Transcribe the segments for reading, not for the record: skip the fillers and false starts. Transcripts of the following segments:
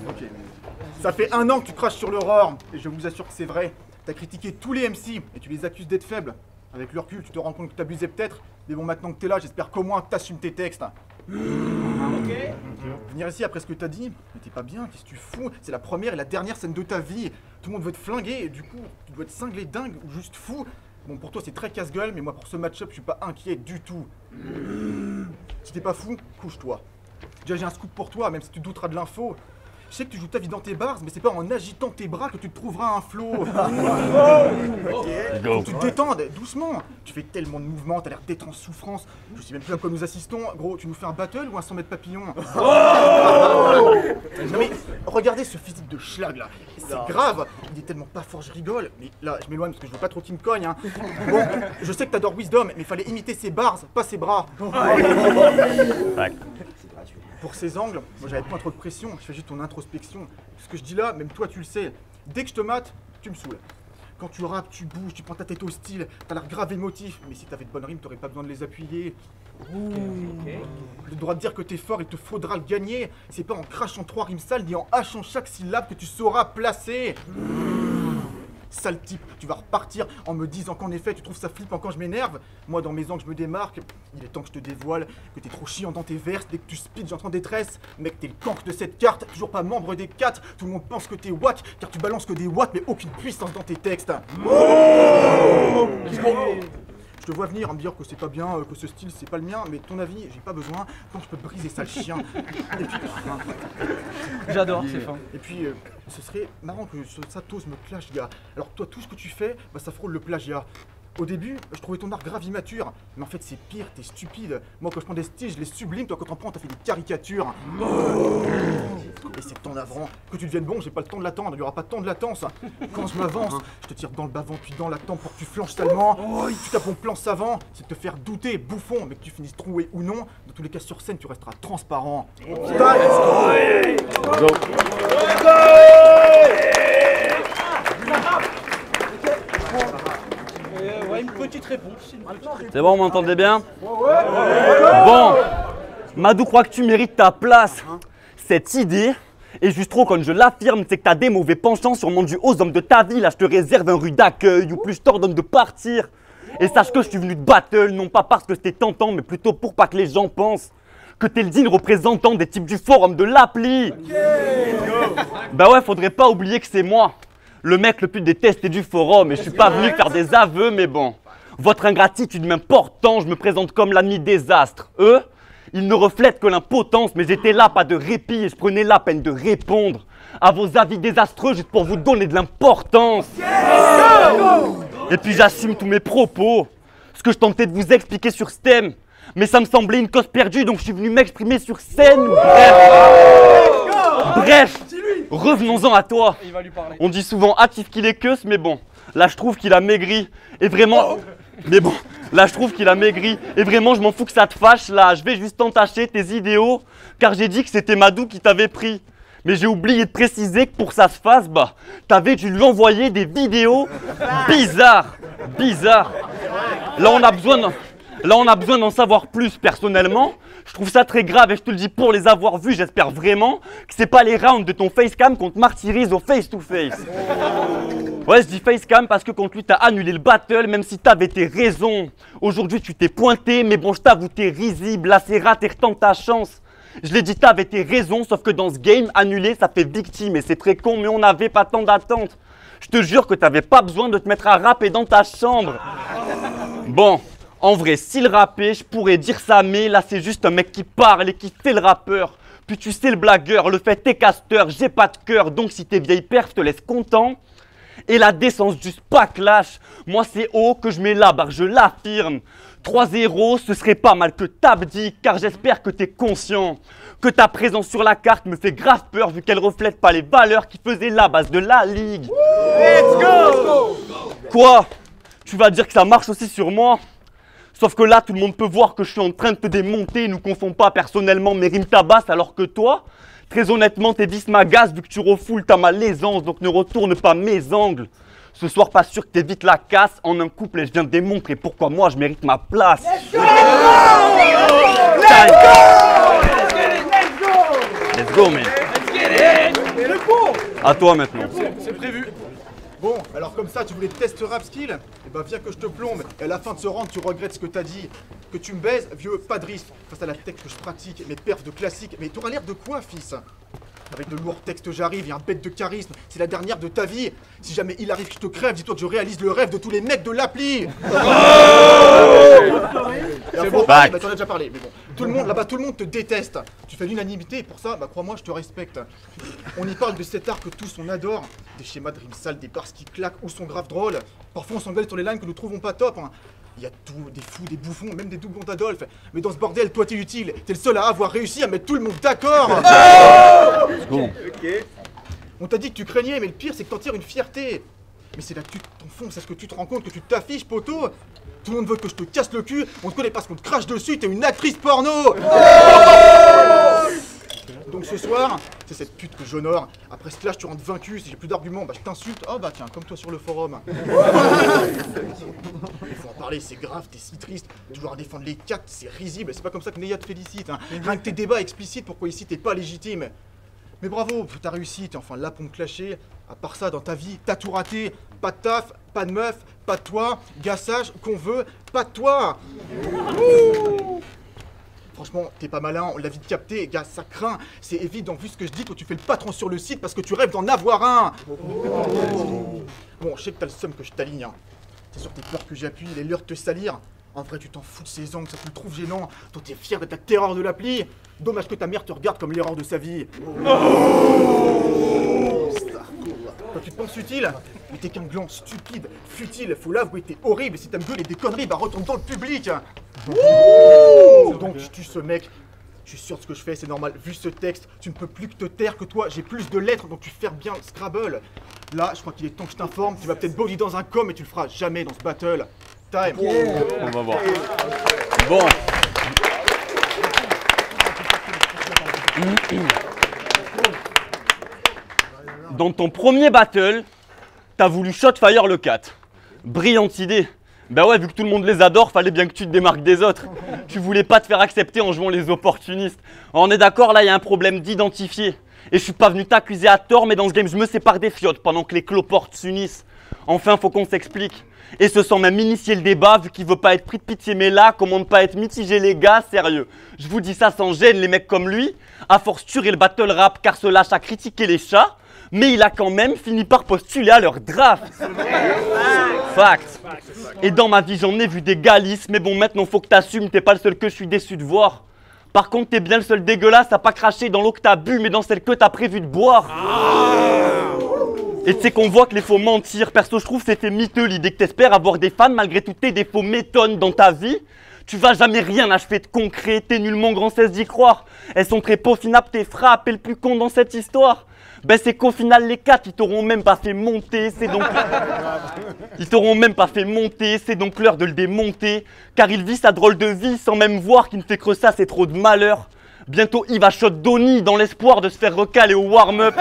Ok. Ça fait 1 an que tu craches sur l'Aurore, et je vous assure que c'est vrai. T'as critiqué tous les MC, et tu les accuses d'être faibles. Avec le recul, tu te rends compte que t'abusais peut-être, mais bon, maintenant que t'es là, j'espère qu'au moins t'assumes tes textes. Venir ici après ce que t'as dit, mais t'es pas bien, qu'est-ce que tu fous? C'est la première et la dernière scène de ta vie. Tout le monde veut te flinguer, et du coup, tu dois être cinglé dingue ou juste fou. Bon, pour toi, c'est très casse-gueule, mais moi, pour ce match-up, je suis pas inquiet du tout. Si t'es pas fou, couche-toi. Déjà, j'ai un scoop pour toi, même si tu douteras de l'info. Je sais que tu joues ta vie dans tes bars, mais c'est pas en agitant tes bras que tu te trouveras un flow. Ok. Faut que tu te détendes, doucement. Tu fais tellement de mouvements, t'as l'air d'être en souffrance. Je sais même plus à quoi nous assistons. Gros, tu nous fais un battle ou un 100 mètres papillon? Non mais, regardez ce physique de schlag là. C'est grave. Il est tellement pas fort, je rigole. Mais là, je m'éloigne parce que je veux pas trop qu'il me cogne. Hein. Bon, je sais que t'adores Wisdom, mais fallait imiter ses bars, pas ses bras. Pour ces angles, moi j'avais pas trop de pression, je fais juste ton introspection. Ce que je dis là, même toi tu le sais. Dès que je te mate, tu me saoules. Quand tu rappes, tu bouges, tu prends ta tête au style, t'as l'air grave émotif. Mais si t'avais de bonnes rimes, t'aurais pas besoin de les appuyer. Le droit de dire que t'es fort, il te faudra le gagner. C'est pas en crachant 3 rimes sales, ni en hachant chaque syllabe que tu sauras placer. Sale type, tu vas repartir en me disant qu'en effet tu trouves ça flippant quand je m'énerve. Moi dans mes angles je me démarque, il est temps que je te dévoile que t'es trop chiant dans tes verses. Dès que tu speed j'entre en détresse. Mec t'es le cancre de cette carte, toujours pas membre des 4. Tout le monde pense que t'es wack car tu balances que des watts mais aucune puissance dans tes textes. Je te vois venir à me dire que c'est pas bien, que ce style c'est pas le mien, mais ton avis j'ai pas besoin, quand je peux te briser ça le chien. Et puis... J'adore, c'est fin. Et puis, ce serait marrant que ça t'ose me clash, gars. Alors toi, tout ce que tu fais, bah, ça frôle le plagiat. Au début, je trouvais ton art grave immature, mais en fait c'est pire, t'es stupide. Moi quand je prends des styles, je les sublime, toi quand t'en prends, t'as fait des caricatures. Et c'est ton navrant. Que tu deviennes bon, j'ai pas le temps de l'attendre, il y aura pas de temps de latence. Quand je m'avance, je te tire dans le bavant puis dans la tempe pour que tu flanches salement. Tu tapes mon plan savant, c'est de te faire douter, bouffon, mais que tu finisses troué ou non. Dans tous les cas sur scène, tu resteras transparent. Ouais, une petite réponse. C'est bon, vous m'entendez bien? Bon, Madou croit que tu mérites ta place. Cette idée est juste trop quand je l'affirme, c'est que t'as des mauvais penchants sur mon du aux hommes de ta vie. Là, je te réserve un rue d'accueil ou plus je t'ordonne de partir. Et sache que je suis venu de battle, non pas parce que c'était tentant, mais plutôt pour pas que les gens pensent que t'es le digne représentant des types du forum de l'appli. Bah ouais, faudrait pas oublier que c'est moi, le mec le plus détesté du forum, et je suis pas venu faire des aveux, mais bon. Votre ingratitude m'importe tant, je me présente comme l'ami désastre. Eux, ils ne reflètent que l'impotence, mais j'étais là, pas de répit, et je prenais la peine de répondre à vos avis désastreux juste pour vous donner de l'importance. Et puis j'assume tous mes propos, ce que je tentais de vous expliquer sur ce thème, mais ça me semblait une cause perdue, donc je suis venu m'exprimer sur scène. Bref, revenons-en à toi. On dit souvent hâtif qu'il est queuse, mais bon, là je trouve qu'il a maigri. Et vraiment, là je trouve qu'il a maigri. Et vraiment, je m'en fous que ça te fâche. Là, je vais juste entacher tes idéaux, car j'ai dit que c'était Madou qui t'avait pris. Mais j'ai oublié de préciser que pour que ça se fasse, bah, t'avais dû lui envoyer des vidéos bizarres. Là, on a besoin d'en savoir plus personnellement. Je trouve ça très grave et je te le dis pour les avoir vus, j'espère vraiment que c'est pas les rounds de ton facecam qu'on te martyrise au face-to-face. Ouais, je dis facecam parce que contre lui t'as annulé le battle, même si t'avais tes raisons. Aujourd'hui tu t'es pointé, mais bon je t'avoue t'es risible, là c'est raté, retente ta chance. Je l'ai dit, t'avais tes raisons, sauf que dans ce game, annuler ça fait victime et c'est très con, mais on n'avait pas tant d'attente. Je te jure que t'avais pas besoin de te mettre à rapper dans ta chambre. Bon. En vrai, s'il rappait, je pourrais dire ça, mais là c'est juste un mec qui parle et qui fait le rappeur. Puis tu sais le blagueur, le fait t'es casteur, j'ai pas de cœur, donc si tes vieilles perfs te laissent content. Et la décence juste pas clash, moi c'est haut que je mets la barre, je l'affirme. 3-0, ce serait pas mal que t'abdiques, car j'espère que t'es conscient que ta présence sur la carte me fait grave peur vu qu'elle reflète pas les valeurs qui faisaient la base de la ligue. Let's go! Quoi? Tu vas dire que ça marche aussi sur moi? Sauf que là, tout le monde peut voir que je suis en train de te démonter. Nous confond pas personnellement mes rimes tabassent alors que toi, très honnêtement, tes vis m'agacent vu que tu refoules ta malaisance. Donc ne retourne pas mes angles. Ce soir, pas sûr que t'évites la casse. En un couple, et je viens de démontrer pourquoi moi, je mérite ma place. Let's go! Let's go! Let's go, man. Let's get it! À toi maintenant. C'est prévu. Bon, alors comme ça, tu voulais tester rap skill? Eh ben viens que je te plombe, et à la fin de ce round, tu regrettes ce que t'as dit. Que tu me baises, vieux, pas de risque. Face à la tech que je pratique, mes perfs de classique. Mais t'auras l'air de quoi, fils? Avec de lourds textes j'arrive, et un bête de charisme. C'est la dernière de ta vie. Si jamais il arrive que je te crève, dis-toi que je réalise le rêve de tous les mecs de l'appli. C'est bon, bah t'en as déjà parlé, mais bon. Tout le monde, là-bas, tout le monde te déteste. Tu fais l'unanimité, et pour ça, bah crois-moi, je te respecte. On y parle de cet art que tous on adore. Des schémas de rimes sales, des bars qui claquent ou sont grave drôles. Parfois on s'engueule sur les lines que nous trouvons pas top. Il y a tout, des fous, des bouffons, même des doublons d'Adolphe. Mais dans ce bordel, toi t'es utile. T'es le seul à avoir réussi à mettre tout le monde d'accord. On t'a dit que tu craignais, mais le pire c'est que t'en tires une fierté. Mais c'est là que tu t'enfonces, est-ce que tu te rends compte que tu t'affiches, poteau? Tout le monde veut que je te casse le cul, on te connaît parce qu'on te crache dessus, t'es une actrice porno. Donc ce soir, c'est cette pute que j'honore. Après ce clash, tu rentres vaincu. Si j'ai plus d'arguments, bah je t'insulte. Oh bah tiens, comme toi sur le forum. Il faut en parler, c'est grave, t'es si triste. Toujours à défendre les cactes, c'est risible. C'est pas comme ça que Neya te félicite. Rien que tes débats explicites pourquoi ici t'es pas légitime. Mais bravo, t'as réussi, t'es enfin là pour me clasher. À part ça, dans ta vie, t'as tout raté. Pas de taf, pas de meuf, pas de toi. Gassage, qu'on veut, pas de toi. Franchement, t'es pas malin, on l'a vite capté, gars, ça craint. C'est évident, vu ce que je dis, que tu fais le patron sur le site parce que tu rêves d'en avoir un. Bon, je sais que t'as le seum que je t'aligne. C'est sur tes peurs que j'appuie, les leurs de te salir. En vrai, tu t'en fous de ces angles, ça te le trouve gênant. Toi, t'es fier d'être la terreur de l'appli. Dommage que ta mère te regarde comme l'erreur de sa vie. Toi, tu te penses utile? Mais t'es qu'un gland stupide, futile. Faut l'avouer, t'es horrible. Et si t'aimes gueuler des conneries, bah retourne dans le public. Donc, tu ce mec. Je suis sûr de ce que je fais, c'est normal. Vu ce texte, tu ne peux plus que te taire que toi. J'ai plus de lettres, donc tu fermes bien le Scrabble. Là, je crois qu'il est temps que je t'informe. Tu vas peut-être body dans un com, mais tu le feras jamais dans ce battle. Time. On va voir. Bon. Dans ton premier battle, t'as voulu Shotfire le 4. Brillante idée. Bah ouais, vu que tout le monde les adore, fallait bien que tu te démarques des autres. Tu voulais pas te faire accepter en jouant les opportunistes. On est d'accord, là, il y a un problème d'identifier. Et je suis pas venu t'accuser à tort, mais dans ce game, je me sépare des fiottes pendant que les cloportes s'unissent. Enfin, faut qu'on s'explique. Et se sent même initier le débat, vu qu'il veut pas être pris de pitié, mais là, comment ne pas être mitigé, les gars, sérieux. Je vous dis ça sans gêne, les mecs comme lui, à force tuer le battle rap car se lâche à critiquer les chats, mais il a quand même fini par postuler à leur draft. Fact. Et dans ma vie, j'en ai vu des galisses, mais bon, maintenant faut que t'assumes, t'es pas le seul que je suis déçu de voir. Par contre, t'es bien le seul dégueulasse à pas cracher dans l'eau que t'as bu, mais dans celle que t'as prévu de boire. Et tu sais qu'on voit que les faux mentir. Perso, je trouve c'était miteux l'idée que t'espères avoir des fans malgré tous tes défauts m'étonnent dans ta vie. Tu vas jamais rien achever de concret, t'es nullement grand cesse d'y croire. Elles sont très peaufinables, tes frappes et le plus con dans cette histoire. Ben c'est qu'au final les 4 ils t'auront même pas fait monter, c'est donc... Ils t'auront même pas fait monter, c'est donc l'heure de le démonter. Car il vit sa drôle de vie sans même voir qu'il ne fait que ça, c'est trop de malheur. Bientôt il va shot Donny dans l'espoir de se faire recaler au warm-up.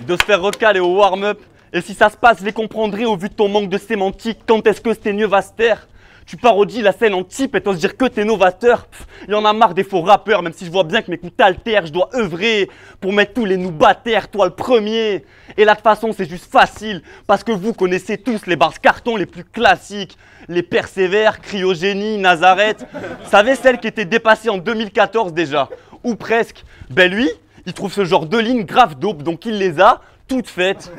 De se faire recaler au warm-up. Et si ça se passe, je les comprendrai au vu de ton manque de sémantique. Quand est-ce que c'était mieux va se taire? Tu parodies la scène en type et t'oses dire que t'es novateur. Il y en a marre des faux rappeurs, même si je vois bien que mes coups t'altèrent. Je dois œuvrer pour mettre tous les nous à terre, toi le premier. Et là de toute façon c'est juste facile, parce que vous connaissez tous les bars cartons les plus classiques. Les Persévères, Cryogénie, Nazareth. Vous savez celles qui étaient dépassées en 2014 déjà, ou presque. Ben lui, il trouve ce genre de lignes grave dope, donc il les a toutes faites.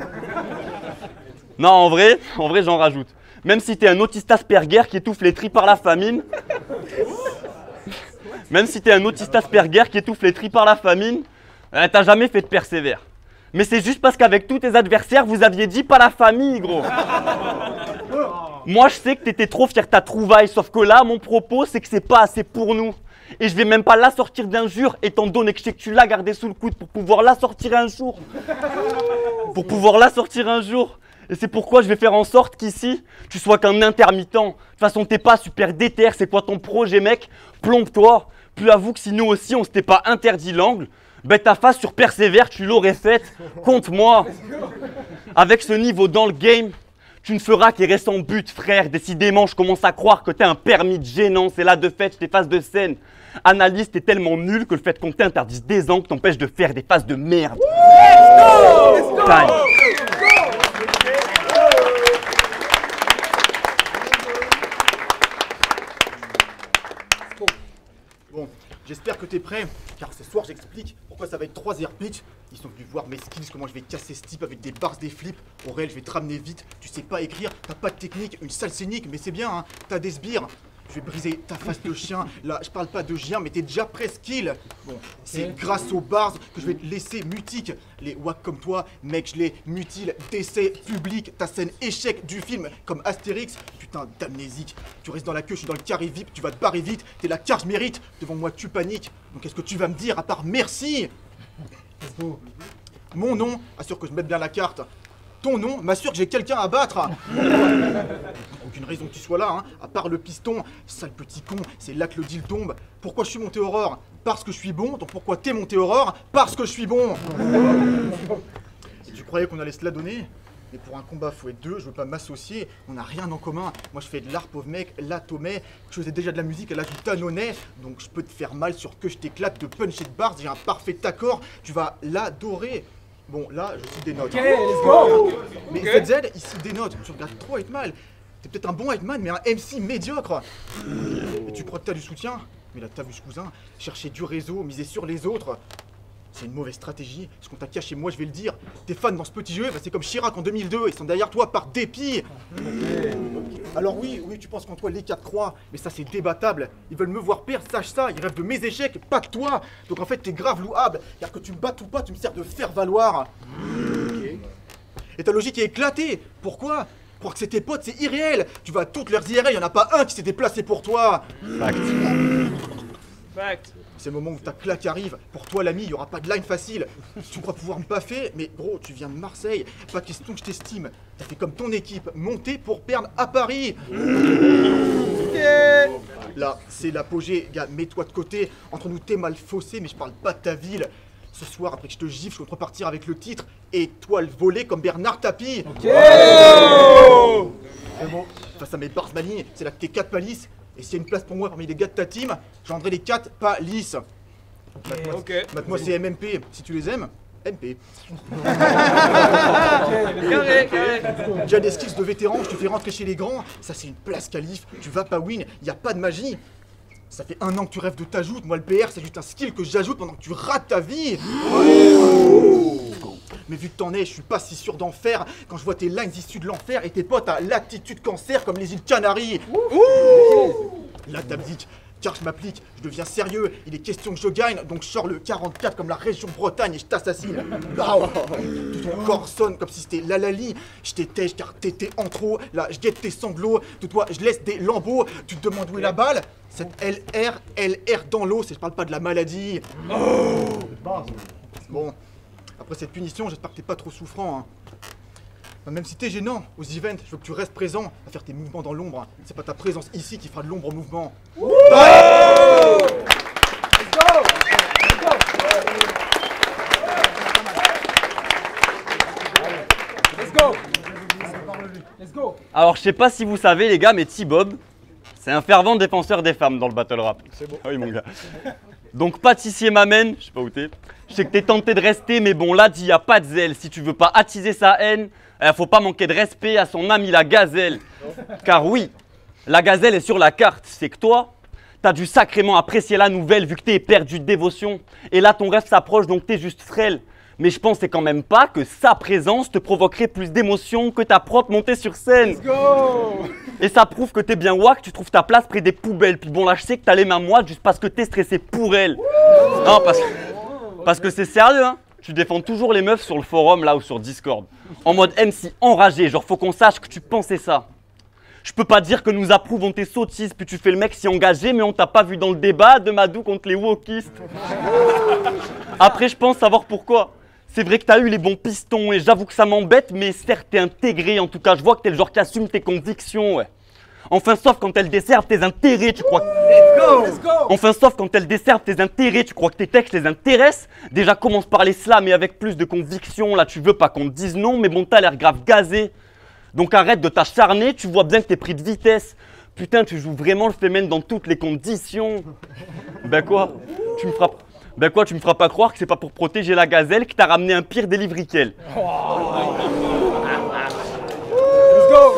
Non, en vrai j'en rajoute. Même si t'es un autiste Asperger qui étouffe les tris par la famine. T'as jamais fait de persévère. Mais c'est juste parce qu'avec tous tes adversaires, vous aviez dit pas la famille, gros. Moi, je sais que t'étais trop fier de ta trouvaille, sauf que là, mon propos, c'est que c'est pas assez pour nous. Et je vais même pas la sortir d'injure, étant donné que je sais que tu l'as gardée sous le coude pour pouvoir la sortir un jour. Et c'est pourquoi je vais faire en sorte qu'ici, tu sois qu'un intermittent. De toute façon, t'es pas super déter, c'est quoi ton projet, mec? Plombe-toi. Puis avoue que si nous aussi, on s'était pas interdit l'angle, ben ta face sur Persévère, tu l'aurais faite. Compte-moi. Avec ce niveau dans le game, Tu ne feras qu'errer sans but, frère. Décidément, je commence à croire que t'as un permis de gênance. Et là, de fait, je t'efface de scène. Analyse, t'es tellement nul que le fait qu'on t'interdise des angles t'empêche de faire des phases de merde. Let's go! Time. Bon, j'espère que t'es prêt, car ce soir j'explique pourquoi ça va être 3 air pitch. Ils sont venus voir mes skills, comment je vais casser ce type avec des bars, des flips. Aurel, je vais te ramener vite, tu sais pas écrire, t'as pas de technique, une sale scénique, mais c'est bien, hein, t'as des sbires. Je vais briser ta face de chien. Là, je parle pas de chien, mais t'es déjà presque kill. Bon, c'est grâce aux bars que je vais te laisser mutique. Les wack comme toi, mec, je les mutile. D'essai public, ta scène échec du film, comme Astérix. Putain d'amnésique. Tu restes dans la queue, je suis dans le carré VIP, tu vas te barrer vite. T'es la carte, je mérite. Devant moi, tu paniques. Donc, qu'est-ce que tu vas me dire à part merci? Mon nom assure que je mette bien la carte. Ton nom m'assure que j'ai quelqu'un à battre. Aucune raison que tu sois là, hein, à part le piston. Sale petit con, c'est là que le deal tombe. Pourquoi je suis monté Aurore? Parce que je suis bon. Donc pourquoi t'es monté Aurore? Parce que je suis bon. Et tu croyais qu'on allait se la donner? Mais pour un combat, faut être deux, je veux pas m'associer, on n'a rien en commun. Moi je fais de l'art, pauvre mec, là Tomé, je faisais déjà de la musique à l'âge du Tanonnet, donc je peux te faire mal sur que je t'éclate de punch et de bars, j'ai un parfait accord, tu vas l'adorer. Bon, là, je cite des notes. Ok, let's go. Mais ZZ, il cite des notes. Tu regardes trop Hitman. T'es peut-être un bon Hitman, mais un MC médiocre. Et tu crois que t'as du soutien? Mais là, t'as vu ce cousin. Chercher du réseau, miser sur les autres. C'est une mauvaise stratégie. Ce qu'on t'a caché, moi, je vais le dire. Tes fans dans ce petit jeu, bah, c'est comme Chirac en 2002. Ils sont derrière toi par dépit. Alors oui, tu penses qu'en toi, les 4 croient. Mais ça, c'est débattable. Ils veulent me voir perdre, sache ça. Ils rêvent de mes échecs, pas de toi. Donc en fait, t'es grave louable. Car que tu me battes ou pas, tu me sers de faire valoir. Et ta logique est éclatée. Pourquoi? Croire que c'est tes potes, c'est irréel. Tu vas à toutes leurs IRL, y en a pas un qui s'est déplacé pour toi. Fact. C'est le moment où ta claque arrive. Pour toi, l'ami, il y aura pas de line facile. Tu crois pouvoir me paffer, mais gros, tu viens de Marseille. Pas question que je t'estime. T'as fait comme ton équipe, monter pour perdre à Paris. Là, c'est l'apogée. Gars, mets-toi de côté. Entre nous, t'es mal faussé, mais je parle pas de ta ville. Ce soir, après que je te gifle, je compte repartir avec le titre Étoile volée comme Bernard Tapie. Ok. C'est bon. Face à mes bars malignes, c'est là que t'es 4 palisses. Et s'il y a une place pour moi parmi les gars de ta team, j'endrai les 4 palisses. Ok. Mate-moi c'est MMP. Si tu les aimes, MP. Carré. Déjà des skills de vétéran, je te fais rentrer chez les grands. Ça c'est une place qualif. Tu vas pas win, y a pas de magie. Ça fait 1 an que tu rêves de t'ajoute. Moi le PR c'est juste un skill que j'ajoute pendant que tu rates ta vie. Mais vu que t'en es, je suis pas si sûr d'en faire. Quand je vois tes lines issues de l'enfer et tes potes à l'attitude cancer comme les îles Canaries. Là t'abdiques, car je m'applique, je deviens sérieux. Il est question que je gagne, donc je sors le 44 comme la région Bretagne et je t'assassine. Tout ton corps sonne comme si c'était Lalali. Je t'étège car t'étais en trop. Là je guette tes sanglots. De toi je laisse des lambeaux. Tu te demandes où est la balle? Cette LR dans l'eau, je parle pas de la maladie. Bon. Après cette punition, j'espère que t'es pas trop souffrant. Hein. Enfin, même si t'es gênant, aux events, je veux que tu restes présent à faire tes mouvements dans l'ombre. Hein. C'est pas ta présence ici qui fera de l'ombre au mouvement. Let's go. Alors, je sais pas si vous savez, les gars, mais T-Bob, c'est un fervent défenseur des femmes dans le battle rap. C'est bon. Ah oui, mon gars. Donc, pâtissier m'amène, je sais pas où t'es. Je sais que t'es tenté de rester, mais bon, là, y a pas de zèle. Si tu veux pas attiser sa haine, faut pas manquer de respect à son ami la gazelle. Car oui, la gazelle est sur la carte. C'est que toi, t'as dû sacrément apprécier la nouvelle vu que t'es perdu de dévotion. Et là, ton rêve s'approche, donc t'es juste frêle. Mais je pensais quand même pas que sa présence te provoquerait plus d'émotion que ta propre montée sur scène. Let's go. Et ça prouve que t'es bien wack, tu trouves ta place près des poubelles. Puis bon, là, je sais que t'as les mains moites juste parce que t'es stressé pour elle. Non, parce que c'est sérieux, hein. Tu défends toujours les meufs sur le forum, là, ou sur Discord. En mode MC enragé, genre faut qu'on sache que tu pensais ça. Je peux pas dire que nous approuvons tes sottises, puis tu fais le mec si engagé, mais on t'a pas vu dans le débat de Madou contre les wokistes. Après, je pense savoir pourquoi. C'est vrai que t'as eu les bons pistons, et j'avoue que ça m'embête, mais certes, t'es intégré. En tout cas, je vois que t'es le genre qui assume tes convictions, ouais. Enfin, sauf quand elles desservent tes intérêts, tu crois que... Let's go. Enfin, sauf quand elles desservent tes intérêts, tu crois que tes textes les intéressent? Déjà, commence par les slams et avec plus de conviction. Là, tu veux pas qu'on te dise non, mais bon, t'as l'air grave gazé. Donc arrête de t'acharner, tu vois bien que t'es pris de vitesse. Putain, tu joues vraiment le féminin dans toutes les conditions. Ben quoi? Tu me feras... Ben quoi, tu me feras pas croire que c'est pas pour protéger la gazelle que t'as ramené un pire délivrickel. Let's go.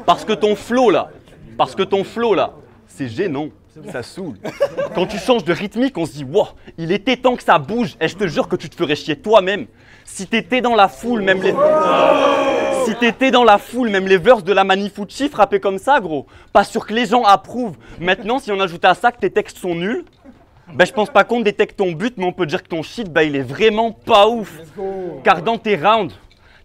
Parce que ton flow là, c'est gênant, ça saoule. Quand tu changes de rythmique, on se dit « Wow, il était temps que ça bouge !» Et je te jure que tu te ferais chier toi-même. Si t'étais dans la foule, même les... verses de la Manifucci frappaient comme ça, gros. Pas sûr que les gens approuvent. Maintenant, si on ajoute à ça que tes textes sont nuls, ben je pense pas qu'on détecte ton but, mais on peut dire que ton shit, ben il est vraiment pas ouf. Car dans tes rounds,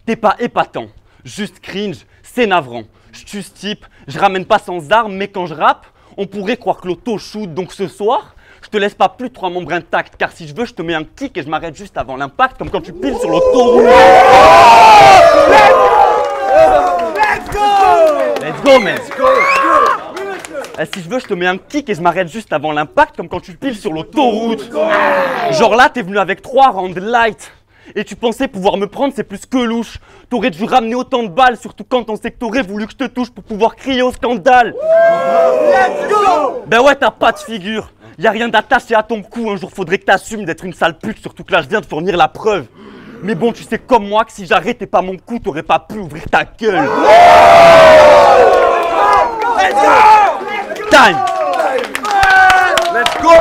t'es pas épatant, juste cringe, c'est navrant. Je tue ce type, je ramène pas sans armes, mais quand je rappe, on pourrait croire que l'auto shoot. Donc ce soir, je te laisse pas plus de 3 membres intacts, car si je veux, je te mets un kick et je m'arrête juste avant l'impact, comme quand tu piles sur l'autoroute. Let's go, man. Si je veux, je te mets un kick et je m'arrête juste avant l'impact, comme quand tu piles sur l'autoroute. Genre là, t'es venu avec 3 rounds light. Et tu pensais pouvoir me prendre, c'est plus que louche. T'aurais dû ramener autant de balles, surtout quand on sait que t'aurais voulu que je te touche pour pouvoir crier au scandale. Let's go! Ben ouais, t'as pas de figure. Y'a rien d'attaché à ton cou, un jour faudrait que t'assumes d'être une sale pute, surtout que là je viens de fournir la preuve. Mais bon, tu sais comme moi que si j'arrêtais pas mon cou, t'aurais pas pu ouvrir ta gueule. Time! Let's go!